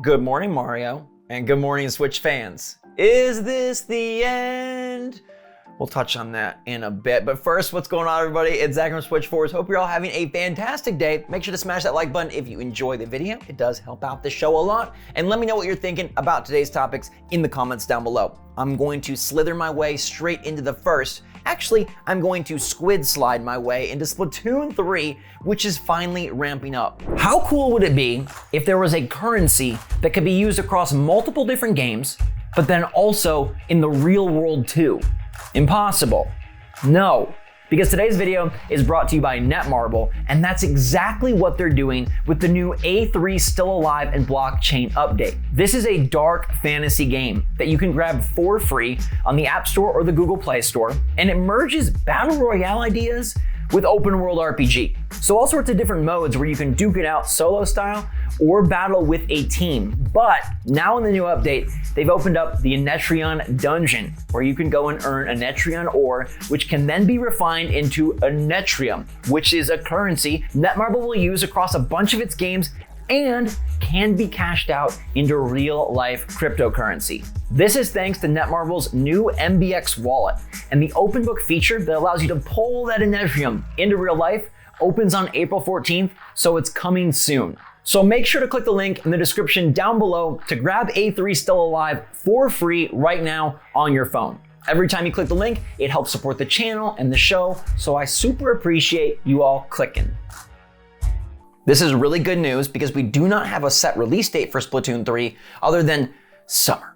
Good morning, Mario, and good morning, Switch fans. Is this the end? We'll touch on that in a bit, but first, what's going on, everybody? It's Zach from SwitchForce. Hope you're all having a fantastic day. Make sure to smash that like button if you enjoy the video. It does help out the show a lot, and let me know what you're thinking about today's topics in the comments down below. I'm going to slither my way straight into the first. Actually, I'm going to squid slide my way into Splatoon 3, which is finally ramping up. How cool would it be if there was a currency that could be used across multiple different games, but then also in the real world too? Impossible. No, because today's video is brought to you by Netmarble, and that's exactly what they're doing with the new A3 Still Alive and blockchain update. This is a dark fantasy game that you can grab for free on the App Store or the Google Play Store, and it merges battle royale ideas with open world RPG. So all sorts of different modes where you can duke it out solo style or battle with a team. But now in the new update, they've opened up the Anetrion dungeon, where you can go and earn Anetrion ore, which can then be refined into Anetrium, which is a currency Netmarble will use across a bunch of its games and can be cashed out into real life cryptocurrency. This is thanks to Netmarble's new MBX wallet, and the open book feature that allows you to pull that Anetrium into real life opens on April 14th, so it's coming soon. So make sure to click the link in the description down below to grab A3 Still Alive for free right now on your phone. Every time you click the link, it helps support the channel and the show, so I super appreciate you all clicking. This is really good news because we do not have a set release date for Splatoon 3 other than summer.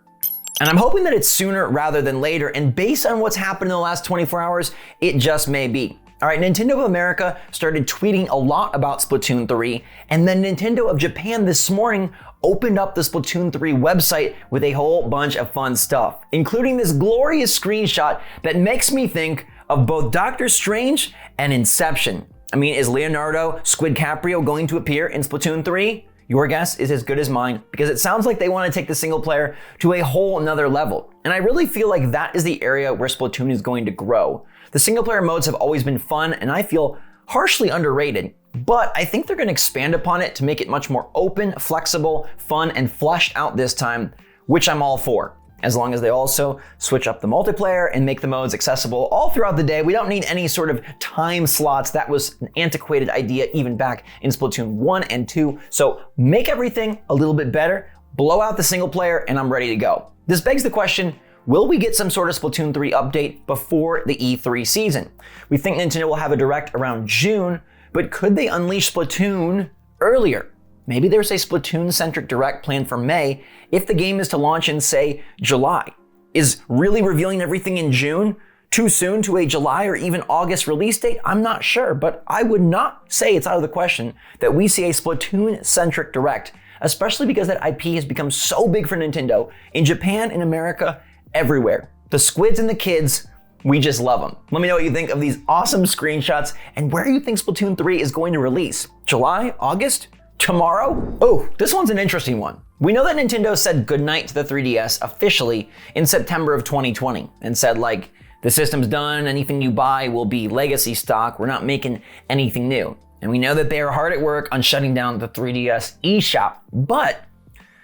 And I'm hoping that it's sooner rather than later, and based on what's happened in the last 24 hours, it just may be. All right, Nintendo of America started tweeting a lot about Splatoon 3, and then Nintendo of Japan this morning opened up the Splatoon 3 website with a whole bunch of fun stuff, including this glorious screenshot that makes me think of both Doctor Strange and Inception. I mean, is Leonardo Squid Caprio going to appear in Splatoon 3? Your guess is as good as mine, because it sounds like they want to take the single player to a whole nother level. And I really feel like that is the area where Splatoon is going to grow. The single player modes have always been fun, and I feel harshly underrated, but I think they're going to expand upon it to make it much more open, flexible, fun, and fleshed out this time, which I'm all for. As long as they also switch up the multiplayer and make the modes accessible all throughout the day. We don't need any sort of time slots. That was an antiquated idea even back in Splatoon 1 and 2. So make everything a little bit better, blow out the single player, and I'm ready to go. This begs the question, will we get some sort of Splatoon 3 update before the E3 season? We think Nintendo will have a direct around June, but could they unleash Splatoon earlier? Maybe there's a Splatoon-centric direct planned for May if the game is to launch in, say, July. Is really revealing everything in June too soon to a July or even August release date? I'm not sure, but I would not say it's out of the question that we see a Splatoon-centric direct, especially because that IP has become so big for Nintendo in Japan, in America, everywhere. The squids and the kids, we just love them. Let me know what you think of these awesome screenshots and where you think Splatoon 3 is going to release. July, August? Tomorrow? Oh, this one's an interesting one. We know that Nintendo said goodnight to the 3DS officially in September of 2020 and said, like, the system's done, anything you buy will be legacy stock, we're not making anything new. And we know that they are hard at work on shutting down the 3DS eShop, but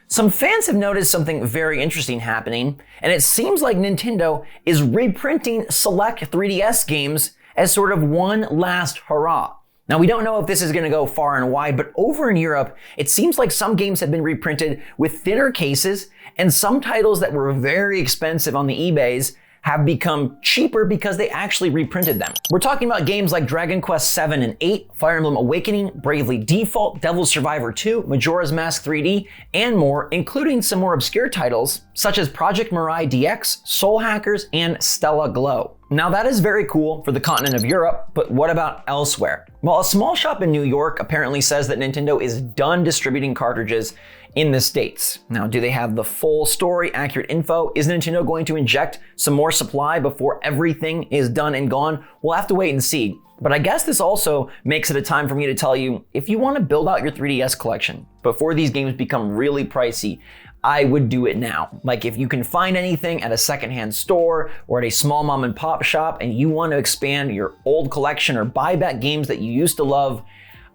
some fans have noticed something very interesting happening, and it seems like Nintendo is reprinting select 3DS games as sort of one last hurrah. Now, we don't know if this is going to go far and wide, but over in Europe, it seems like some games have been reprinted with thinner cases, and some titles that were very expensive on the eBays have become cheaper because they actually reprinted them. We're talking about games like Dragon Quest 7 and 8, Fire Emblem Awakening, Bravely Default, Devil's Survivor 2, Majora's Mask 3D, and more, including some more obscure titles such as Project Mirai DX, Soul Hackers, and Stella Glow. Now that is very cool for the continent of Europe, but what about elsewhere? Well, a small shop in New York apparently says that Nintendo is done distributing cartridges in the States. Now, do they have the full story, accurate info? Is Nintendo going to inject some more supply before everything is done and gone? We'll have to wait and see. But I guess this also makes it a time for me to tell you, if you want to build out your 3DS collection before these games become really pricey, I would do it now. Like, if you can find anything at a secondhand store or at a small mom and pop shop and you want to expand your old collection or buy back games that you used to love,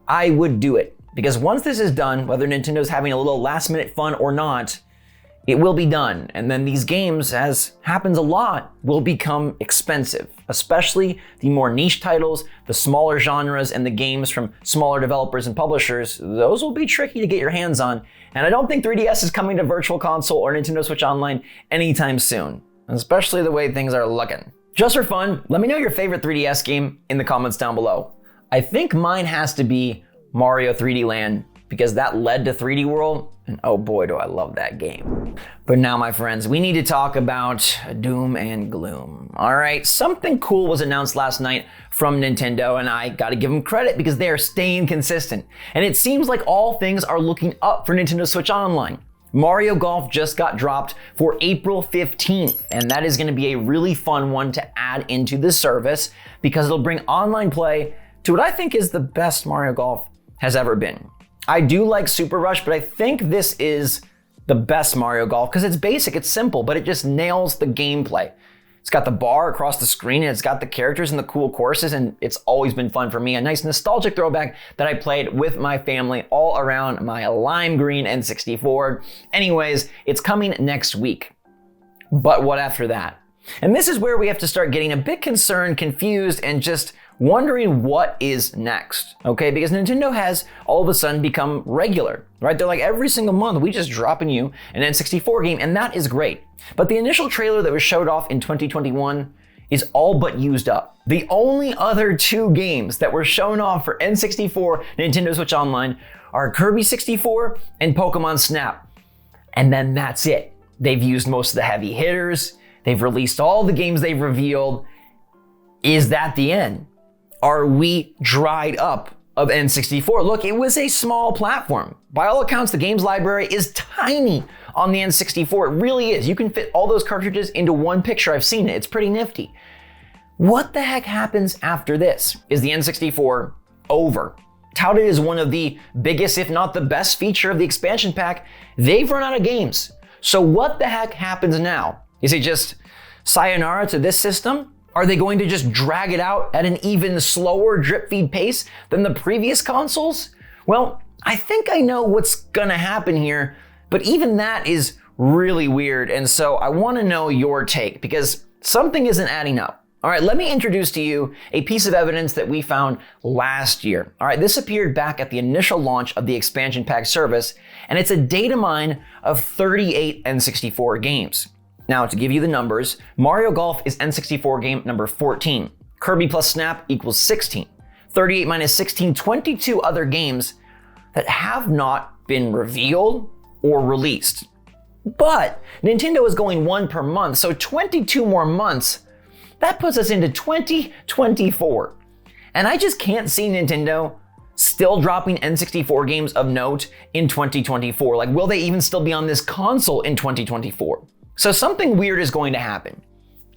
I would do it. Because once this is done, whether Nintendo's having a little last minute fun or not, it will be done. And then these games, as happens a lot, will become expensive, especially the more niche titles, the smaller genres, and the games from smaller developers and publishers. Those will be tricky to get your hands on. And I don't think 3DS is coming to Virtual Console or Nintendo Switch Online anytime soon, especially the way things are looking. Just for fun, let me know your favorite 3DS game in the comments down below. I think mine has to be Mario 3D Land, because that led to 3D World, and oh boy do I love that game. But now, my friends, we need to talk about doom and gloom. All right, something cool was announced last night from Nintendo, and I gotta give them credit because they are staying consistent. And it seems like all things are looking up for Nintendo Switch Online. Mario Golf just got dropped for April 15th, and that is gonna be a really fun one to add into the service because it'll bring online play to what I think is the best Mario Golf has ever been. I do like Super Rush, but I think this is the best Mario Golf because it's basic, it's simple, but it just nails the gameplay. It's got the bar across the screen, and it's got the characters and the cool courses, and it's always been fun for me. A nice nostalgic throwback that I played with my family all around my lime green N64. Anyways, it's coming next week. But what after that? And this is where we have to start getting a bit concerned, confused, and just wondering what is next, okay? Because Nintendo has all of a sudden become regular, right? They're like, every single month we just dropping you an N64 game, and that is great. But the initial trailer that was showed off in 2021 is all but used up. The only other two games that were shown off for N64 Nintendo Switch Online are Kirby 64 and Pokemon Snap. And then that's it. They've used most of the heavy hitters. They've released all the games they've revealed. Is that the end? Are we dried up of N64? Look, it was a small platform. By all accounts, the games library is tiny on the N64. It really is. You can fit all those cartridges into one picture. I've seen it. It's pretty nifty. What the heck happens after this? Is the N64 over? Touted as one of the biggest, if not the best feature of the expansion pack, they've run out of games. So what the heck happens now? Is it just sayonara to this system? Are they going to just drag it out at an even slower drip feed pace than the previous consoles? Well, I think I know what's gonna happen here, but even that is really weird, and so I wanna know your take because something isn't adding up. All right, let me introduce to you a piece of evidence that we found last year. All right, this appeared back at the initial launch of the expansion pack service, and it's a data mine of 38 N64 games. Now, to give you the numbers, Mario Golf is N64 game number 14. Kirby plus Snap equals 16. 38 minus 16, 22 other games that have not been revealed or released. But Nintendo is going one per month, so 22 more months. That puts us into 2024. And I just can't see Nintendo still dropping N64 games of note in 2024. Like, will they even still be on this console in 2024? So something weird is going to happen.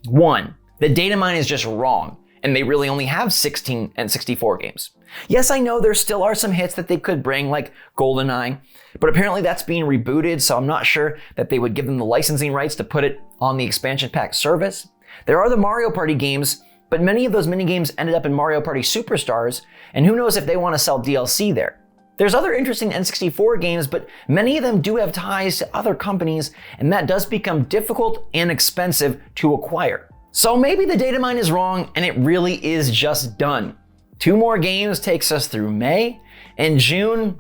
One, the data mine is just wrong, and they really only have 16 N64 games. Yes, I know there still are some hits that they could bring, like GoldenEye, but apparently that's being rebooted, so I'm not sure that they would give them the licensing rights to put it on the expansion pack service. There are the Mario Party games, but many of those minigames ended up in Mario Party Superstars, and who knows if they want to sell DLC there. There's other interesting N64 games, but many of them do have ties to other companies, and that does become difficult and expensive to acquire. So maybe the data mine is wrong, and it really is just done. 2 more games takes us through May, and June,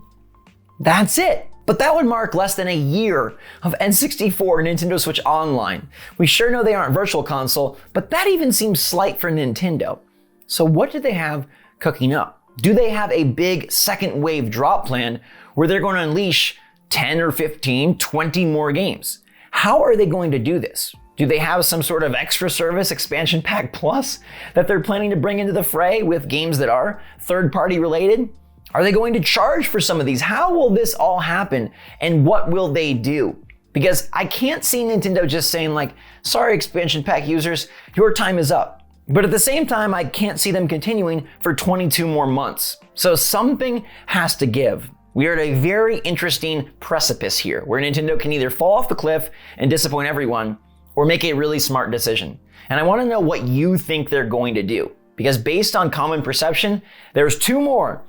that's it. But that would mark less than a year of N64 Nintendo Switch Online. We sure know they aren't Virtual Console, but that even seems slight for Nintendo. So what do they have cooking up? Do they have a big second wave drop plan where they're going to unleash 10 or 15, 20 more games? How are they going to do this? Do they have some sort of extra service expansion pack plus that they're planning to bring into the fray with games that are third-party related? Are they going to charge for some of these? How will this all happen, and what will they do? Because I can't see Nintendo just saying like, sorry expansion pack users, your time is up. But at the same time, I can't see them continuing for 22 more months. So something has to give. We are at a very interesting precipice here, where Nintendo can either fall off the cliff and disappoint everyone, or make a really smart decision. And I want to know what you think they're going to do. Because based on common perception, there's 2 more.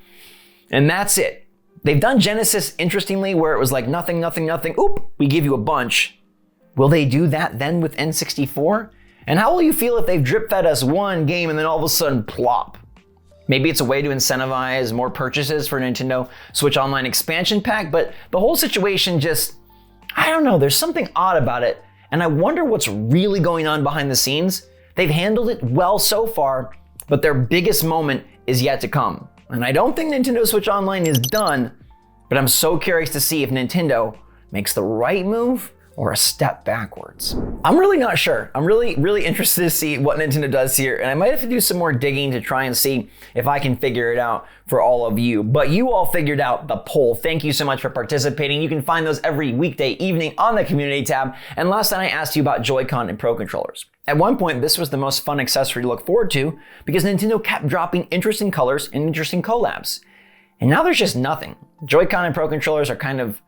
And that's it. They've done Genesis interestingly, where it was like nothing, nothing, nothing, oop, we give you a bunch. Will they do that then with N64? And how will you feel if they've drip fed us one game and then all of a sudden plop? Maybe it's a way to incentivize more purchases for Nintendo Switch Online expansion pack, but the whole situation just, I don't know, there's something odd about it, and I wonder what's really going on behind the scenes. They've handled it well so far, but their biggest moment is yet to come. And I don't think Nintendo Switch Online is done, but I'm so curious to see if Nintendo makes the right move or a step backwards. I'm really not sure. I'm really interested to see what Nintendo does here, and I might have to do some more digging to try and see if I can figure it out for all of you. But you all figured out the poll. Thank you so much for participating. You can find those every weekday evening on the community tab. And last night I asked you about Joy-Con and Pro controllers. At one point, this was the most fun accessory to look forward to because Nintendo kept dropping interesting colors and interesting collabs. And now there's just nothing. Joy-Con and Pro controllers are kind of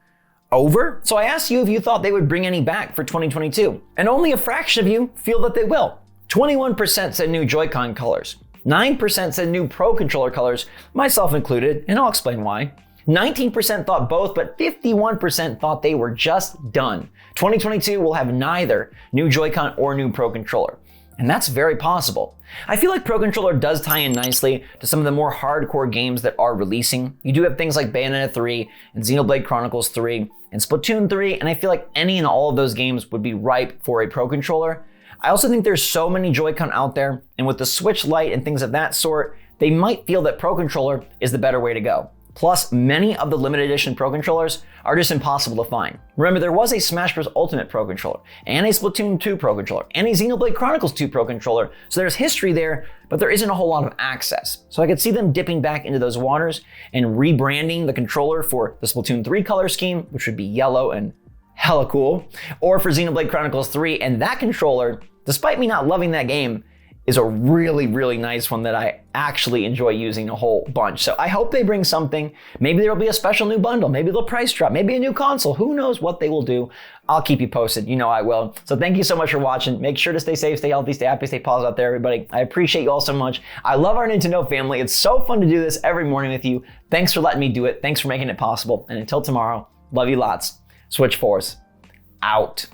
over. So I asked you if you thought they would bring any back for 2022. And only a fraction of you feel that they will. 21% said new Joy-Con colors. 9% said new Pro controller colors, myself included, and I'll explain why. 19% thought both, but 51% thought they were just done. 2022 will have neither new Joy-Con or new Pro controller. And that's very possible. I feel like Pro Controller does tie in nicely to some of the more hardcore games that are releasing. You do have things like Bayonetta 3 and Xenoblade Chronicles 3 and Splatoon 3, and I feel like any and all of those games would be ripe for a Pro Controller. I also think there's so many Joy-Con out there, and with the Switch Lite and things of that sort, they might feel that Pro Controller is the better way to go. Plus, many of the limited edition Pro Controllers are just impossible to find. Remember, there was a Smash Bros. Ultimate Pro Controller, and a Splatoon 2 Pro Controller, and a Xenoblade Chronicles 2 Pro Controller, so there's history there, but there isn't a whole lot of access. So I could see them dipping back into those waters and rebranding the controller for the Splatoon 3 color scheme, which would be yellow and hella cool, or for Xenoblade Chronicles 3, and that controller, despite me not loving that game, is a really nice one that I actually enjoy using a whole bunch. So I hope they bring something. Maybe there'll be a special new bundle. Maybe they'll price drop. Maybe a new console. Who knows what they will do. I'll keep you posted. You know I will. So thank you so much for watching. Make sure to stay safe, stay healthy, stay happy, stay positive out there, everybody. I appreciate you all so much. I love our Nintendo family. It's so fun to do this every morning with you. Thanks for letting me do it. Thanks for making it possible. And until tomorrow, love you lots. SwitchForce out.